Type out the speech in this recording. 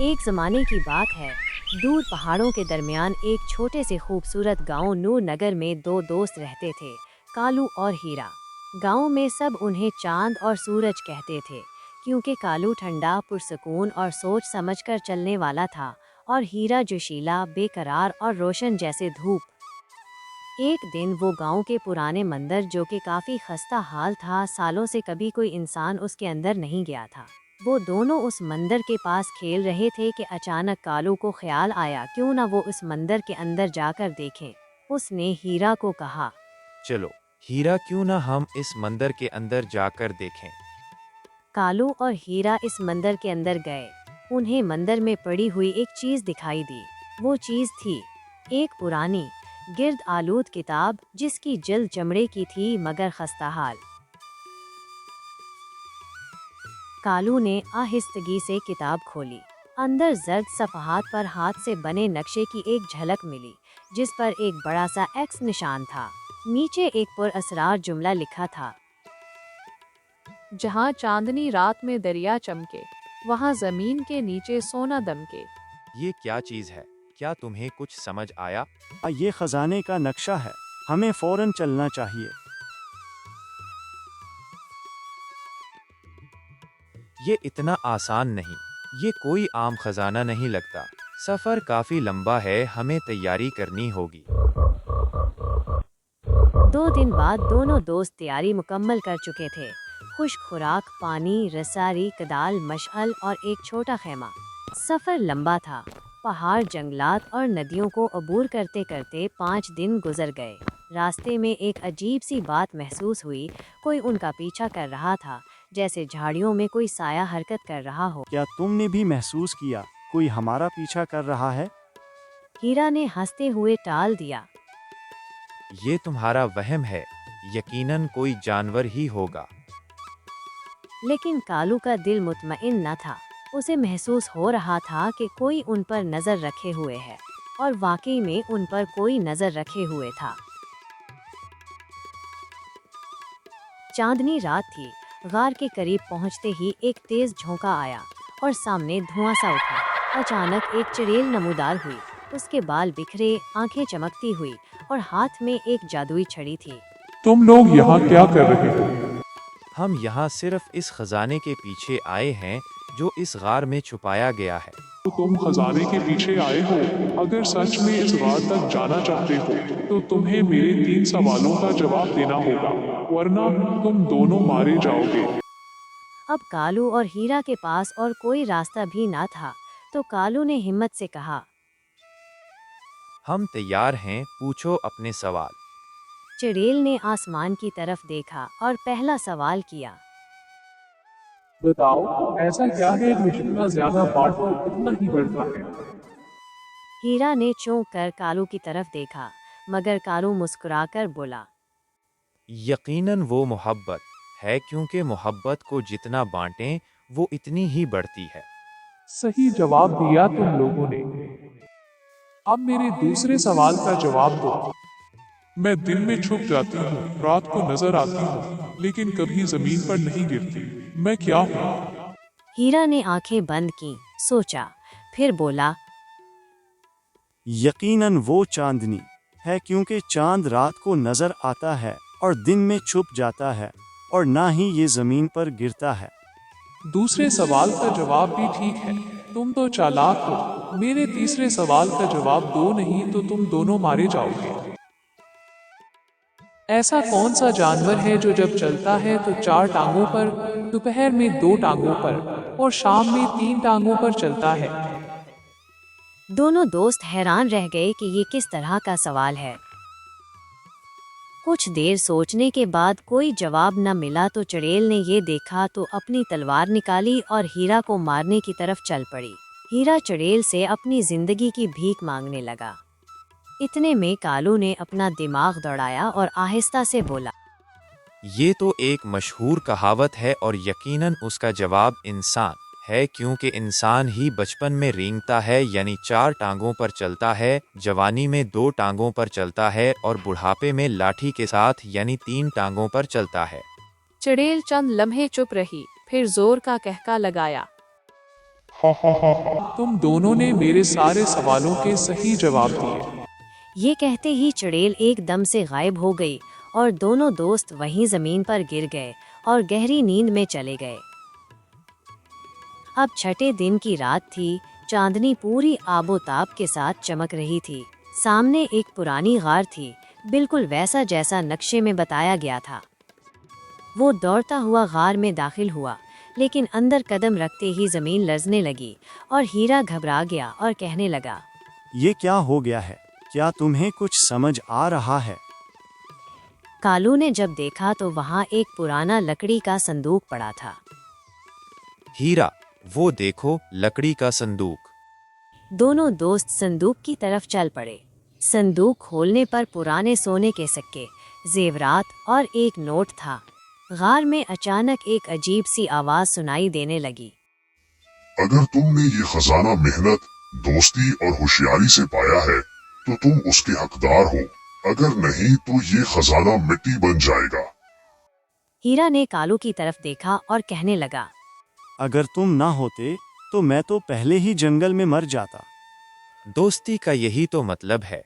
एक ज़माने की बात है। दूर पहाड़ों के दरमियान एक छोटे से खूबसूरत गांव नूर नगर में दो दोस्त रहते थे, कालू और हीरा। गांव में सब उन्हें चांद और सूरज कहते थे, क्योंकि कालू ठंडा, पुरसकून और सोच समझकर चलने वाला था, और हीरा जोशीला, बेकरार और रोशन जैसे धूप। एक दिन वो गांव के पुराने मंदिर, जो कि काफ़ी खस्ता हाल था, सालों से कभी कोई इंसान उसके अंदर नहीं गया था। वो दोनों उस मंदिर के पास खेल रहे थे कि अचानक कालू को ख्याल आया, क्यों ना वो उस मंदिर के अंदर जाकर देखें। उसने हीरा को कहा, चलो हीरा, क्यों ना हम इस मंदिर के अंदर जाकर देखें। कालू और हीरा इस मंदिर के अंदर गए। उन्हें मंदिर में पड़ी हुई एक चीज़ दिखाई दी। वो चीज़ थी एक पुरानी गिर्द आलूद किताब, जिसकी जल्द चमड़े की थी मगर खस्ताहाल। कालू ने आहिस्तगी से किताब खोली। अंदर जर्द सफ़हात पर हाथ से बने नक्शे की एक झलक मिली, जिस पर एक बड़ा सा एक्स निशान था। नीचे एक पुरअसरार जुमला लिखा था, जहाँ चांदनी रात में दरिया चमके, वहाँ जमीन के नीचे सोना दमके। ये क्या चीज़ है? क्या तुम्हें कुछ समझ आया? ये खजाने का नक्शा है, हमें फौरन चलना चाहिए। ये इतना आसान नहीं, ये कोई आम खजाना नहीं लगता। सफ़र काफ़ी लंबा है, हमें तैयारी करनी होगी। 2 दिन बाद दोनों दोस्त तैयारी मुकम्मल कर चुके थे। खुश्क खुराक, पानी, रसारी, कदाल, मशअल और एक छोटा खेमा। सफ़र लंबा था। पहाड़, जंगलात और नदियों को अबूर करते करते 5 दिन गुजर गए। रास्ते में एक अजीब सी बात महसूस हुई। कोई उनका पीछा कर रहा था, जैसे झाड़ियों में कोई साया हरकत कर रहा हो। क्या तुमने भी महसूस किया कोई हमारा पीछा कर रहा है? हीरा ने हंसते हुए टाल दिया, ये तुम्हारा वहम है, यकीनन कोई जानवर ही होगा। लेकिन कालू का दिल मुतमईन न था। उसे महसूस हो रहा था कि कोई उन पर नज़र रखे हुए है, और वाकई में उन पर कोई नज़र रखे हुए था। चांदनी रात थी। गार के करीब पहुंचते ही एक तेज झोंका आया और सामने धुआं सा उठा। अचानक एक चड़ेल नमूदार हुई। उसके बाल बिखरे, आंखें चमकती हुई, और हाथ में एक जादुई छड़ी थी। तुम लोग यहाँ क्या कर रहे हो? हम यहाँ सिर्फ इस खजाने के पीछे आए हैं, जो इस गार में छुपाया गया है। तो तुम खजाने के पीछे आए हो? अगर सच में इस गार तक जाना चाहते हो, तो तुम्हें मेरे 3 सवालों का जवाब देना होगा, वरना तुम दोनों मारे जाओगे। अब कालू और हीरा के पास और कोई रास्ता भी ना था, तो कालू ने हिम्मत से कहा, हम तैयार हैं, पूछो अपने सवाल। चड़ेल ने आसमान की तरफ देखा और पहला सवाल किया, बताओ, ऐसा क्या है जो जितना ज्यादा बांटो उतना ही बढ़ता है? हीरा ने चौंक कर कालू की तरफ देखा, मगर कालू मुस्कुराकर बोला, यकीनन वो मोहब्बत है, क्योंकि मोहब्बत को जितना बांटें वो इतनी ही बढ़ती है। सही जवाब दिया तुम लोगों ने। अब मेरे दूसरे सवाल का जवाब दो। मैं दिन में छुप जाती हूँ, रात को नजर आती हूँ, लेकिन कभी जमीन पर नहीं गिरती। मैं क्या हूँ? हीरा ने आंखें बंद की, सोचा, फिर बोला, यकीनन वो चांदनी है, क्योंकि चांद रात को नजर आता है और दिन में छुप जाता है, और ना ही ये जमीन पर गिरता है। दूसरे सवाल का जवाब भी ठीक है, तुम तो चालाक हो। मेरे तीसरे सवाल का जवाब दो, नहीं तो तुम दोनों मारे जाओगे। ऐसा कौन सा जानवर है जो जब चलता है तो 4 टांगों पर, दोपहर में 2 टांगों पर और शाम में 3 टांगों पर चलता है? दोनों दोस्त हैरान रह गए कि ये किस तरह का सवाल है। कुछ देर सोचने के बाद कोई जवाब न मिला तो चड़ेल ने ये देखा तो अपनी तलवार निकाली और हीरा को मारने की तरफ चल पड़ी। हीरा चड़ेल से अपनी जिंदगी की भीख मांगने लगा। इतने में कालू ने अपना दिमाग दौड़ाया और आहिस्ता से बोला, ये तो एक मशहूर कहावत है, और यकीनन उसका जवाब इंसान है, क्योंकि इंसान ही बचपन में रेंगता है, यानी 4 टांगों पर चलता है, जवानी में 2 टांगों पर चलता है, और बुढ़ापे में लाठी के साथ यानी 3 टांगों पर चलता है। चड़ेल चंद लम्हे चुप रही, फिर जोर का कहका लगाया, तुम दोनों ने मेरे सारे सवालों के सही जवाब दिए। ये कहते ही चुड़ैल एकदम से गायब हो गई और दोनों दोस्त वहीं जमीन पर गिर गए और गहरी नींद में चले गए। अब छठे दिन की रात थी। चांदनी पूरी आबोताब के साथ चमक रही थी। सामने एक पुरानी गार थी, बिल्कुल वैसा जैसा नक्शे में बताया गया था। वो दौड़ता हुआ गार में दाखिल हुआ, लेकिन अंदर कदम रखते ही जमीन लरजने लगी और हीरा घबरा गया और कहने लगा, ये क्या हो गया है? क्या तुम्हें कुछ समझ आ रहा है? कालू ने जब देखा तो वहाँ एक पुराना लकड़ी का संदूक पड़ा था। हीरा, वो देखो लकड़ी का संदूक। दोनों दोस्त संदूक की तरफ चल पड़े। संदूक खोलने पर पुराने सोने के सिक्के, जेवरात और एक नोट था। गार में अचानक एक अजीब सी आवाज सुनाई देने लगी। अगर तुमने ये खजाना मेहनत, दोस्ती और होशियारी से पाया है तो तुम उसके हकदार हो, अगर नहीं तो ये खजाना मिट्टी बन जाएगा। हीरा ने कालू की तरफ देखा और कहने लगा, अगर तुम ना होते तो मैं तो पहले ही जंगल में मर जाता। दोस्ती का यही तो मतलब है।